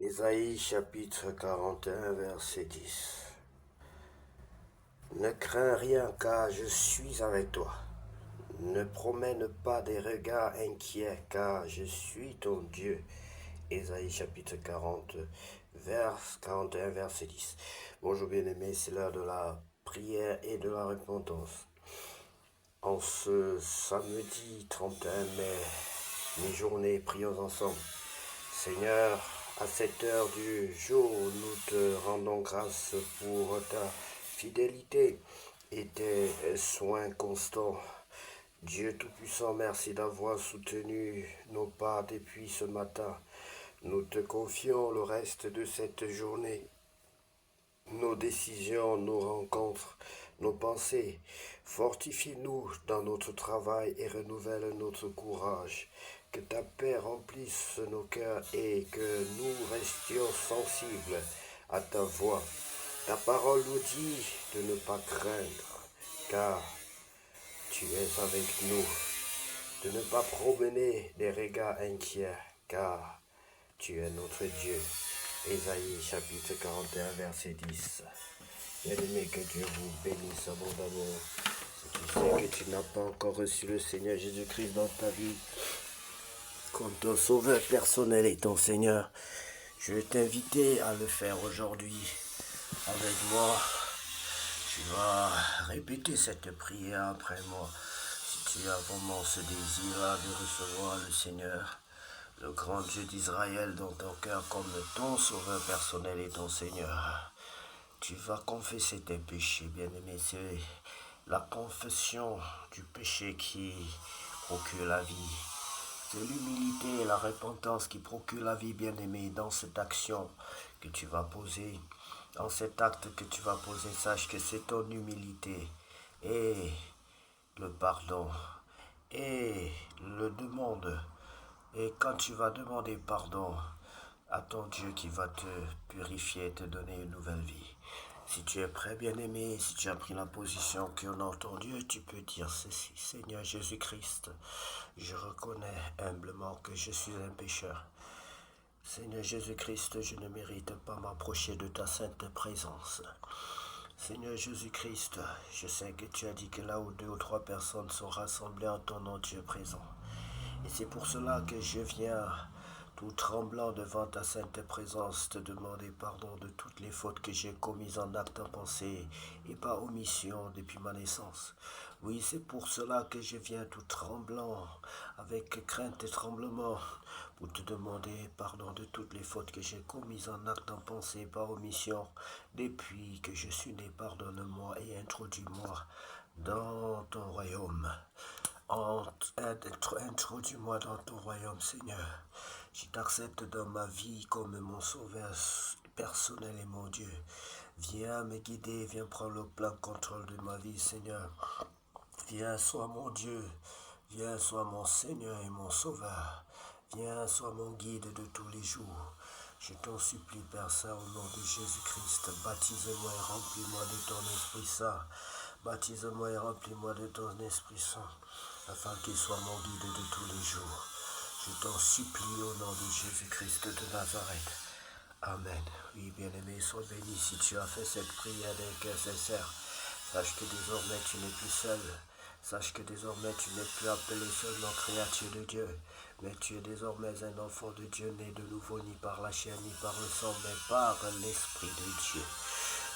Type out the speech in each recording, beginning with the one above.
Ésaïe chapitre 41 verset 10. Ne crains rien car je suis avec toi. Ne promène pas des regards inquiets car je suis ton Dieu. Ésaïe chapitre 41 verset 10. Bonjour bien-aimés, c'est l'heure de la prière et de la repentance. En ce samedi 31 mai, mi-journée, prions ensemble. Seigneur, à cette heure du jour, nous te rendons grâce pour ta fidélité et tes soins constants. Dieu Tout-Puissant, merci d'avoir soutenu nos pas depuis ce matin. Nous te confions le reste de cette journée. Nos décisions, nos rencontres, nos pensées, fortifie-nous dans notre travail et renouvelle notre courage. Que ta paix remplisse nos cœurs et que nous restions sensibles à ta voix. Ta parole nous dit de ne pas craindre, car tu es avec nous. De ne pas promener des regards inquiets, car tu es notre Dieu. Ésaïe chapitre 41 verset 10. Bien-aimé, que Dieu vous bénisse abondamment. Si tu sais que tu n'as pas encore reçu le Seigneur Jésus-Christ dans ta vie comme ton sauveur personnel et ton Seigneur, je vais t'inviter à le faire aujourd'hui avec moi. Tu vas répéter cette prière après moi. Si tu as vraiment ce désir-là de recevoir le Seigneur, le grand Dieu d'Israël dans ton cœur comme ton sauveur personnel et ton Seigneur, tu vas confesser tes péchés, bien-aimé. C'est la confession du péché qui procure la vie. C'est l'humilité et la repentance qui procure la vie, bien-aimé. Dans cette action que tu vas poser, dans cet acte que tu vas poser, sache que c'est ton humilité et le pardon et le demande. Et quand tu vas demander pardon à ton Dieu qui va te purifier et te donner une nouvelle vie. Si tu es prêt, bien-aimé, si tu as pris la position qui honore ton Dieu, tu peux dire ceci. Seigneur Jésus-Christ, je reconnais humblement que je suis un pécheur. Seigneur Jésus-Christ, je ne mérite pas m'approcher de ta sainte présence. Seigneur Jésus-Christ, je sais que tu as dit que là où 2 ou 3 personnes sont rassemblées en ton nom, tu es présent. Et c'est pour cela que je viens tout tremblant devant ta sainte présence, te demander pardon de toutes les fautes que j'ai commises en acte, en pensée et par omission depuis ma naissance. Oui, c'est pour cela que je viens tout tremblant, avec crainte et tremblement, pour te demander pardon de toutes les fautes que j'ai commises en acte, en pensée et par omission, depuis que je suis né. Pardonne-moi et introduis-moi dans ton royaume. Introduis-moi dans ton royaume, Seigneur. Je t'accepte dans ma vie comme mon sauveur personnel et mon Dieu. Viens me guider, viens prendre le plein contrôle de ma vie, Seigneur. Viens, sois mon Dieu. Viens, sois mon Seigneur et mon sauveur. Viens, sois mon guide de tous les jours. Je t'en supplie, Père Saint, au nom de Jésus-Christ, baptise-moi et remplis-moi de ton Esprit Saint. Baptise-moi et remplis-moi de ton Esprit Saint, afin qu'il soit mon guide de tous les jours. Je t'en supplie au nom de Jésus-Christ de Nazareth. Amen. Oui, bien-aimé, sois béni si tu as fait cette prière d'un cœur sincère. Sache que désormais tu n'es plus seul. Sache que désormais tu n'es plus appelé seulement créature de Dieu, mais tu es désormais un enfant de Dieu né de nouveau, ni par la chair, ni par le sang, mais par l'Esprit de Dieu.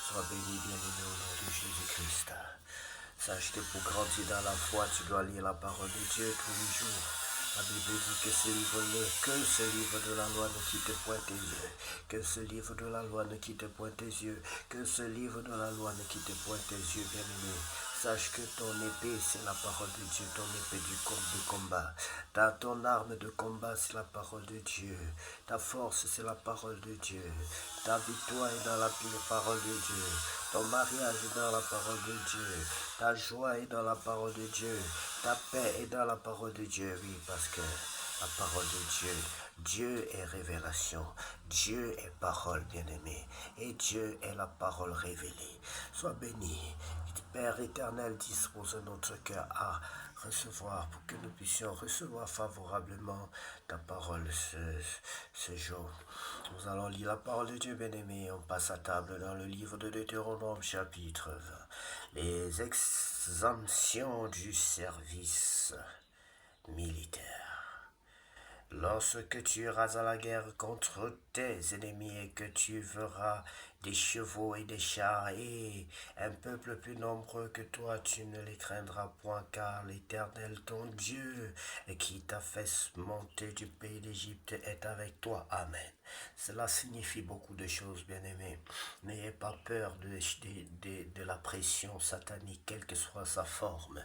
Sois béni, bien-aimé, au nom de Jésus-Christ. Sache que pour grandir dans la foi, tu dois lire la parole de Dieu tous les jours. La Bible dit que ce livre de la loi ne quitte point tes yeux. Que ce livre de la loi ne quitte point tes yeux. Que ce livre de la loi ne quitte point tes yeux, bien-aimé. Sache que ton épée, c'est la parole de Dieu, ton épée de combat. Ton arme de combat, c'est la parole de Dieu. Ta force, c'est la parole de Dieu. Ta victoire est dans la parole de Dieu. Ton mariage est dans la parole de Dieu. Ta joie est dans la parole de Dieu. Ta paix est dans la parole de Dieu. Oui, parce que la parole de Dieu, Dieu est révélation. Dieu est parole, bien-aimé. Et Dieu est la parole révélée. Sois béni. Père éternel, dispose notre cœur à recevoir, pour que nous puissions recevoir favorablement ta parole ce jour. Nous allons lire la parole de Dieu, bien-aimé. On passe à table dans le livre de Deutéronome, chapitre 20. Les exemptions du service militaire. Lorsque tu iras à la guerre contre tes ennemis et que tu verras des chevaux et des chars et un peuple plus nombreux que toi, tu ne les craindras point, car l'Éternel ton Dieu, qui t'a fait monter du pays d'Égypte, est avec toi. Amen. Cela signifie beaucoup de choses, bien-aimés. N'ayez pas peur de la pression satanique, quelle que soit sa forme.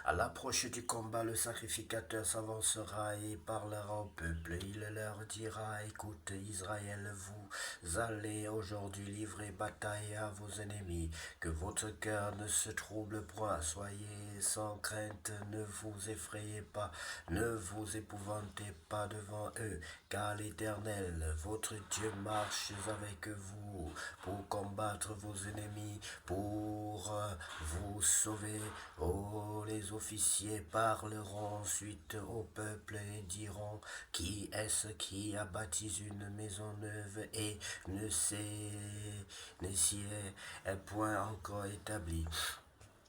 À l'approche du combat, le sacrificateur s'avancera et parlera au peuple. Il leur dira, écoute Israël, vous allez aujourd'hui livrer bataille à vos ennemis. Que votre cœur ne se trouble point. Soyez sans crainte, ne vous effrayez pas, ne vous épouvantez pas devant eux, car l'Éternel, votre Dieu, marche avec vous pour combattre vos ennemis, pour vous sauver. Oh, les officiers parleront ensuite au peuple et diront, qui est-ce qui a bâti une maison neuve et ne s'y est point encore établi?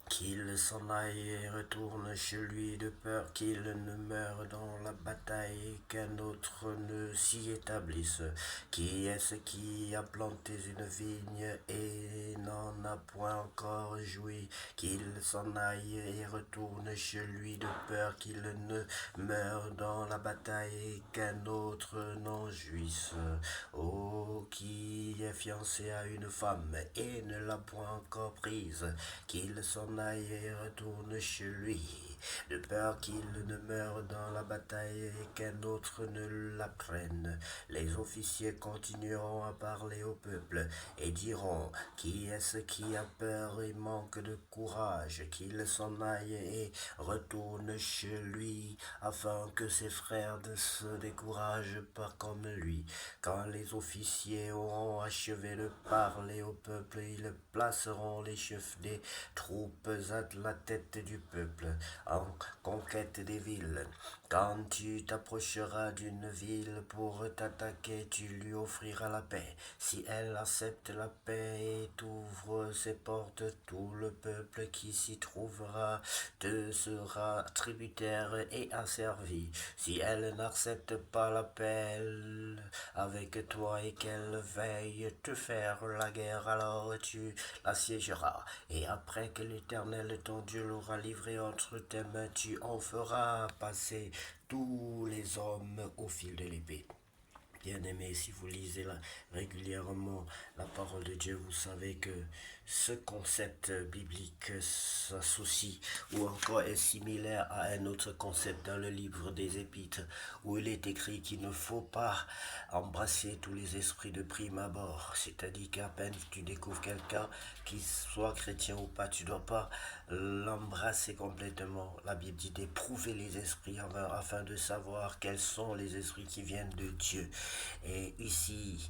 Qu'il s'en aille et retourne chez lui de peur qu'il ne meure dans la bataille et qu'un autre ne s'y établisse. Qui est-ce qui a planté une vigne et n'en a point encore joui? Qu'il s'en aille et retourne chez lui de peur qu'il ne meure dans la bataille et qu'un autre n'en jouisse. Oh, qui est fiancé à une femme et ne l'a point encore prise, qu'il s'en aille et retourne chez lui, de peur qu'il ne meure dans la bataille et qu'un autre ne la prenne. Les officiers continueront à parler au peuple et diront, qui est-ce qui a peur et manque de courage? Qu'il s'en aille et retourne chez lui, afin que ses frères ne se découragent pas comme lui. Quand les officiers auront achevé de parler au peuple, ils placeront les chefs des troupes à la tête du peuple en conquête des villes. Quand tu t'approcheras d'une ville pour t'attaquer, tu lui offriras la paix. Si elle accepte la paix et t'ouvre ses portes, tout le peuple qui s'y trouvera te sera tributaire et asservi. Si elle n'accepte pas la paix avec toi et qu'elle veille te faire la guerre, alors tu l'assiégeras. Et après que l'Éternel ton Dieu l'aura livré entre tes mains, tu en feras passer tous les hommes au fil de l'épée. Bien-aimés, si vous lisez régulièrement la parole de Dieu, vous savez que ce concept biblique s'associe ou encore est similaire à un autre concept dans le livre des Épîtres, où il est écrit qu'il ne faut pas embrasser tous les esprits de prime abord. C'est-à-dire qu'à peine tu découvres quelqu'un, qu'il soit chrétien ou pas, tu ne dois pas l'embrasser complètement. La Bible dit d'éprouver les esprits afin de savoir quels sont les esprits qui viennent de Dieu. Et ici,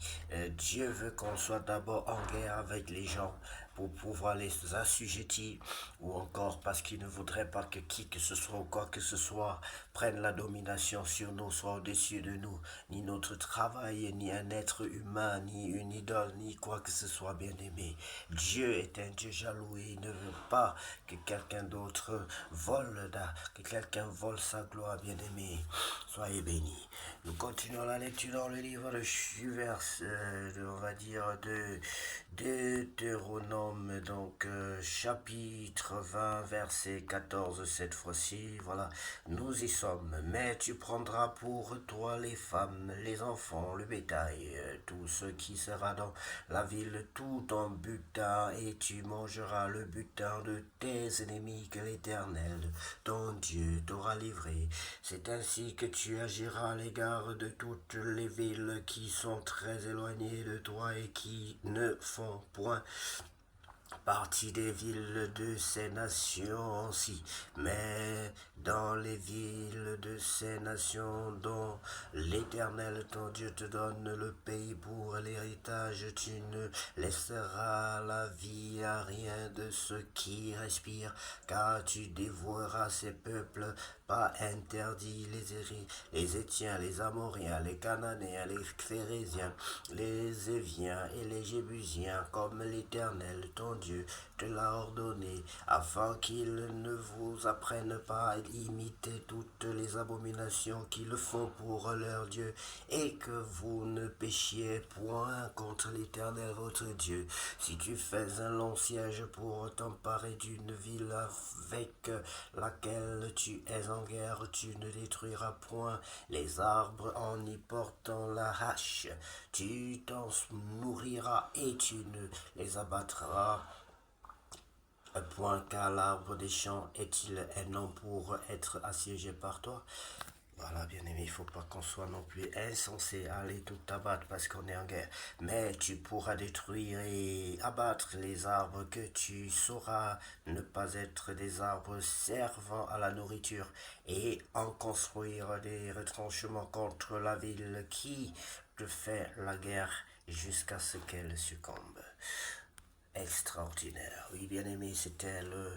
Dieu veut qu'on soit d'abord en guerre avec les gens pour pouvoir les assujettir, ou encore parce qu'il ne voudrait pas que qui que ce soit ou quoi que ce soit prenne la domination sur nous, soit au-dessus de nous, ni notre travail, ni un être humain, ni une idole, ni quoi que ce soit, bien-aimé. Dieu est un Dieu jaloux et il ne veut pas que quelqu'un d'autre que quelqu'un vole sa gloire, bien-aimé. Soyez bénis. Nous continuons la lecture dans le livre de Deutéronome, donc chapitre 20, verset 14, cette fois-ci, voilà, nous y sommes. Mais tu prendras pour toi les femmes, les enfants, le bétail, tout ce qui sera dans la ville, tout en butin, et tu mangeras le butin de tes ennemis que l'Éternel, ton Dieu, t'aura livré. C'est ainsi que tu agiras à l'égard de toutes les villes qui sont très éloignées de toi et qui ne font point partie des villes de ces nations-ci, mais dans les villes de ces nations dont l'Éternel ton Dieu te donne le pays pour héritage, tu ne laisseras la vie à rien de ceux qui respirent, car tu dévoreras ces peuples, pas interdit les Étiens, les Amoriens, les Cananéens, les Phérésiens, les Éviens et les Jébusiens, comme l'Éternel, ton Dieu, te l'a ordonné, afin qu'ils ne vous apprennent pas à imiter toutes les abominations qu'ils font pour leur Dieu, et que vous ne péchiez point contre l'Éternel votre Dieu. Si tu fais un long siège pour t'emparer d'une ville avec laquelle tu es en guerre, tu ne détruiras point les arbres en y portant la hache. Tu t'en nourriras et tu ne les abattras point, car l'arbre des champs est-il un nom pour être assiégé par toi? Voilà, bien aimé, il ne faut pas qu'on soit non plus insensé à aller tout abattre parce qu'on est en guerre. Mais tu pourras détruire et abattre les arbres que tu sauras ne pas être des arbres servant à la nourriture et en construire des retranchements contre la ville qui te fait la guerre jusqu'à ce qu'elle succombe. Extraordinaire. Oui, bien aimé, c'était le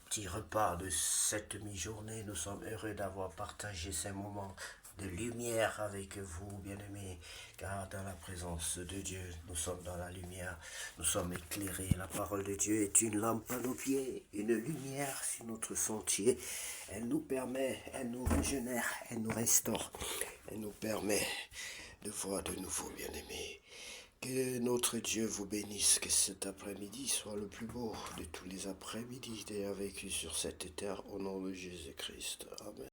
petit repas de cette mi-journée. Nous sommes heureux d'avoir partagé ces moments de lumière avec vous, bien aimés, car dans la présence de Dieu, nous sommes dans la lumière, nous sommes éclairés. La parole de Dieu est une lampe à nos pieds, une lumière sur notre sentier. Elle nous permet, elle nous régénère, elle nous restaure, elle nous permet de voir de nouveau, bien aimés. Que notre Dieu vous bénisse, que cet après-midi soit le plus beau de tous les après-midi d'avoir vécu sur cette terre au nom de Jésus-Christ. Amen.